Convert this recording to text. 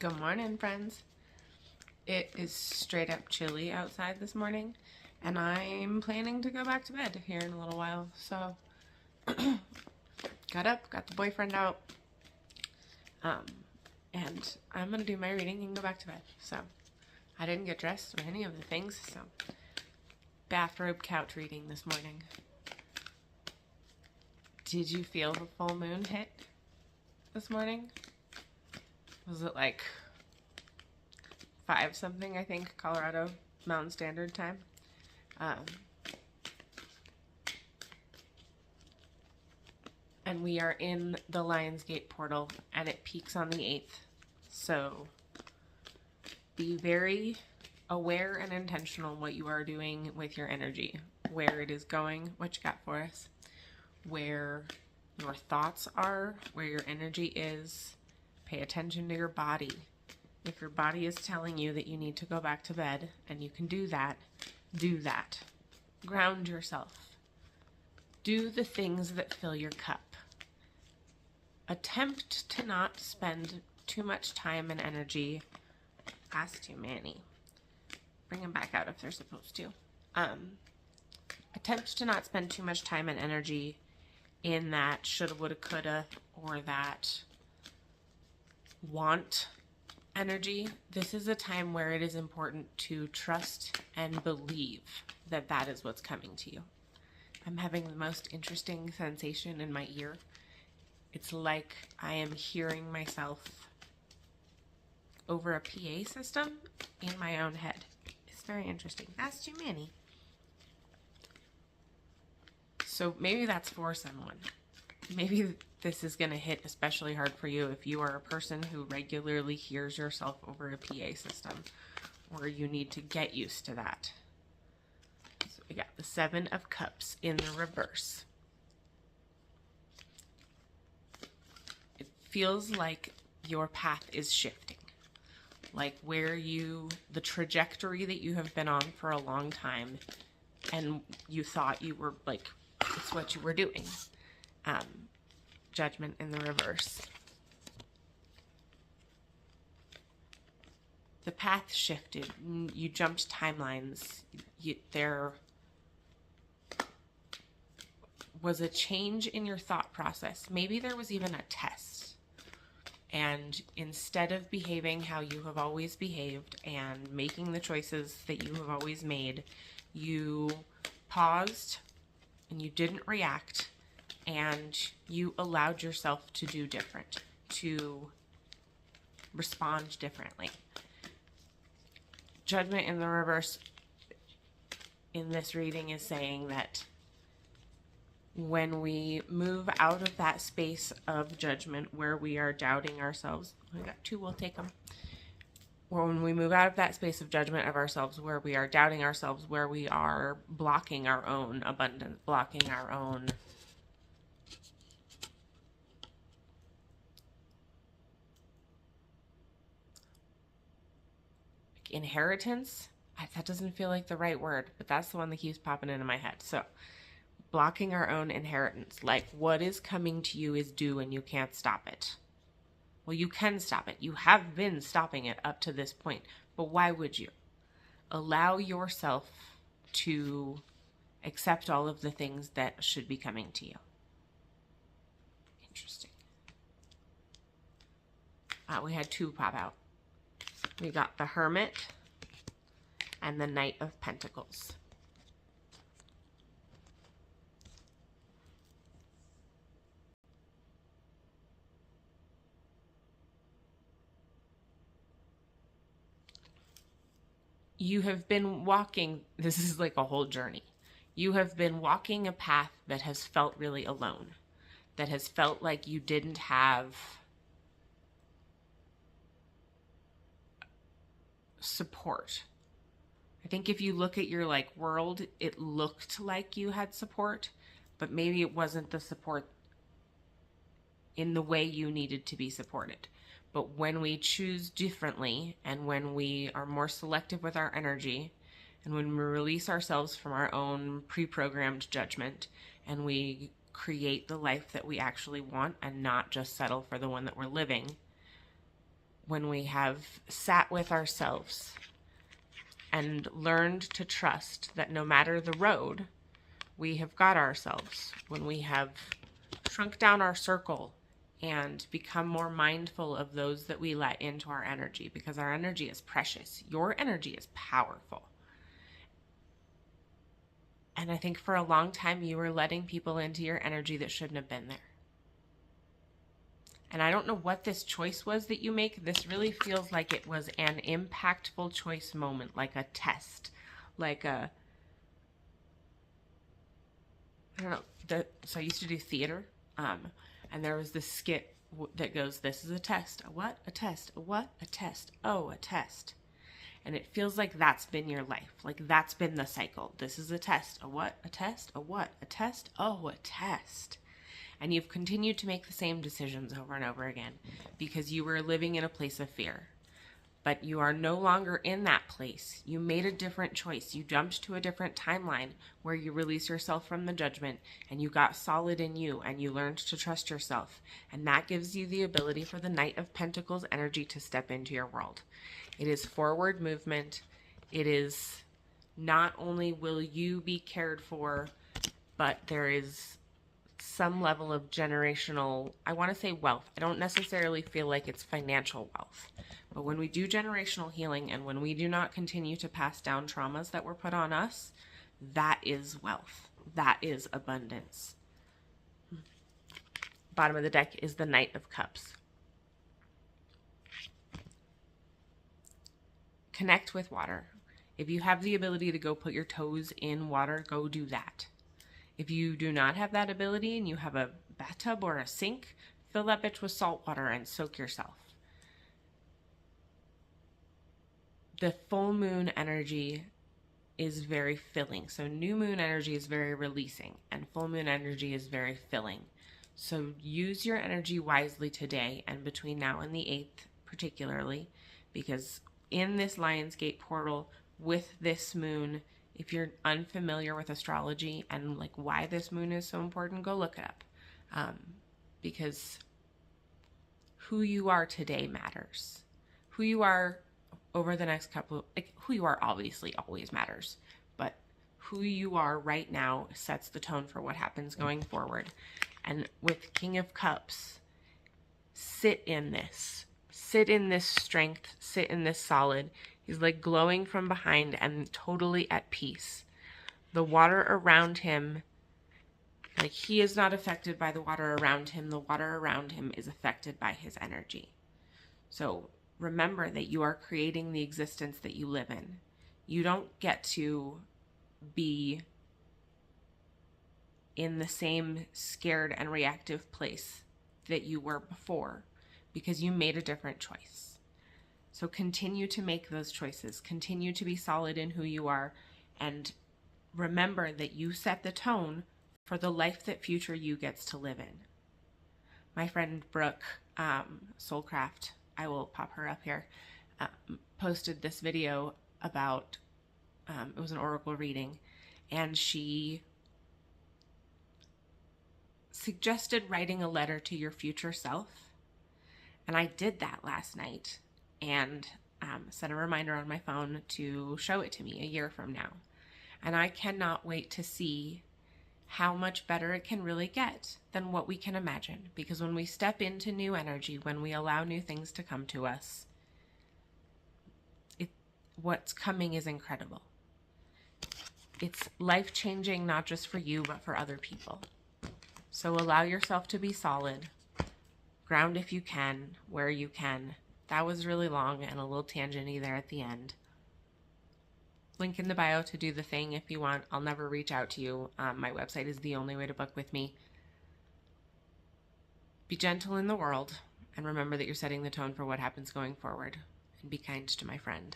Good morning, friends. It is straight up chilly outside this morning, and I'm planning to go back to bed here in a little while. So, got up, got the boyfriend out, and I'm gonna do my reading and go back to bed. So, I didn't get dressed or any of the things, so bathrobe couch reading this morning. Did you feel the full moon hit this morning? Was it like 5 something, I think, Colorado Mountain Standard Time? And we are in the Lionsgate portal, and it peaks on the 8th. So be very aware and intentional what you are doing with your energy, where it is going, what you got for us, where your thoughts are, where your energy is. Pay attention to your body. If your body is telling you that you need to go back to bed and you can do that, do that. Ground yourself. Do the things that fill your cup. Attempt to not spend too much time and energy. Ask too many. Bring them back out if they're supposed to. Attempt to not spend too much time and energy in that shoulda, woulda, coulda, or that want energy. This is a time where it is important to trust and believe that that is what's coming to you. I'm having the most interesting sensation in my ear. It's like I am hearing myself over a PA system in my own head. It's very interesting. That's too many. So maybe that's for someone. Maybe this is going to hit especially hard for you if you are a person who regularly hears yourself over a PA system, or you need to get used to that. So we got the 7 of Cups in the reverse. It feels like your path is shifting, like the trajectory that you have been on for a long time, and you thought you were like, it's what you were doing. Judgment in the reverse. The path shifted. You jumped timelines. There was a change in your thought process. Maybe there was even a test. And instead of behaving how you have always behaved and making the choices that you have always made, you paused and you didn't react. And you allowed yourself to do different, to respond differently. Judgment in the reverse in this reading is saying that when we move out of that space of judgment where we are doubting ourselves, we got 2, we'll take them. When we move out of that space of judgment of ourselves where we are doubting ourselves, where we are blocking our own abundance, blocking our own inheritance. That doesn't feel like the right word, but that's the one that keeps popping into my head. So blocking our own inheritance, like what is coming to you is due and you can't stop it. Well, you can stop it. You have been stopping it up to this point, but why would you? Allow yourself to accept all of the things that should be coming to you. Interesting. We had 2 pop out. We got the Hermit and the Knight of Pentacles. You have been walking, this is like a whole journey. You have been walking a path that has felt really alone, that has felt like you didn't have support. I think if you look at your world, it looked like you had support, but maybe it wasn't the support in the way you needed to be supported. But when we choose differently, and when we are more selective with our energy, and when we release ourselves from our own pre-programmed judgment, and we create the life that we actually want and not just settle for the one that we're living, when we have sat with ourselves and learned to trust that no matter the road, we have got ourselves, when we have shrunk down our circle and become more mindful of those that we let into our energy, because our energy is precious. Your energy is powerful. And I think for a long time you were letting people into your energy that shouldn't have been there. And I don't know what this choice was that you make. This really feels like it was an impactful choice moment, like a test, like a, I don't know. So I used to do theater, and there was this skit that goes, "This is a test. A what? A test. A what? A test. Oh, a test." And it feels like that's been your life. Like that's been the cycle. This is a test. A what? A test. A what? A test. Oh, a test. And you've continued to make the same decisions over and over again because you were living in a place of fear. But you are no longer in that place. You made a different choice. You jumped to a different timeline where you release yourself from the judgment and you got solid in you and you learned to trust yourself. And that gives you the ability for the Knight of Pentacles energy to step into your world. It is forward movement. It is not only will you be cared for, but there is some level of generational, I want to say wealth. I don't necessarily feel like it's financial wealth. But when we do generational healing and when we do not continue to pass down traumas that were put on us, that is wealth. That is abundance. Bottom of the deck is the Knight of Cups. Connect with water. If you have the ability to go put your toes in water, go do that. If you do not have that ability and you have a bathtub or a sink, fill that bitch with salt water and soak yourself. The full moon energy is very filling. So new moon energy is very releasing and full moon energy is very filling. So use your energy wisely today and between now and the 8th particularly, because in this Lionsgate portal with this moon, if you're unfamiliar with astrology and like why this moon is so important, go look it up. Because who you are today matters. Who you are over the next who you are obviously always matters, but who you are right now sets the tone for what happens going forward. And with King of Cups, sit in this strength, sit in this solid. He's like glowing from behind and totally at peace. The water around him, like he is not affected by the water around him. The water around him is affected by his energy. So remember that you are creating the existence that you live in. You don't get to be in the same scared and reactive place that you were before because you made a different choice. So continue to make those choices. Continue to be solid in who you are. And remember that you set the tone for the life that future you gets to live in. My friend Brooke, Soulcraft, I will pop her up here, posted this video about, it was an oracle reading, and she suggested writing a letter to your future self. And I did that last night and set a reminder on my phone to show it to me a year from now. And I cannot wait to see how much better it can really get than what we can imagine. Because when we step into new energy, when we allow new things to come to us, what's coming is incredible. It's life-changing, not just for you, but for other people. So allow yourself to be solid. Ground if you can, where you can. That was really long and a little tangent-y there at the end. Link in the bio to do the thing if you want. I'll never reach out to you. My website is the only way to book with me. Be gentle in the world and remember that you're setting the tone for what happens going forward. And be kind to my friend.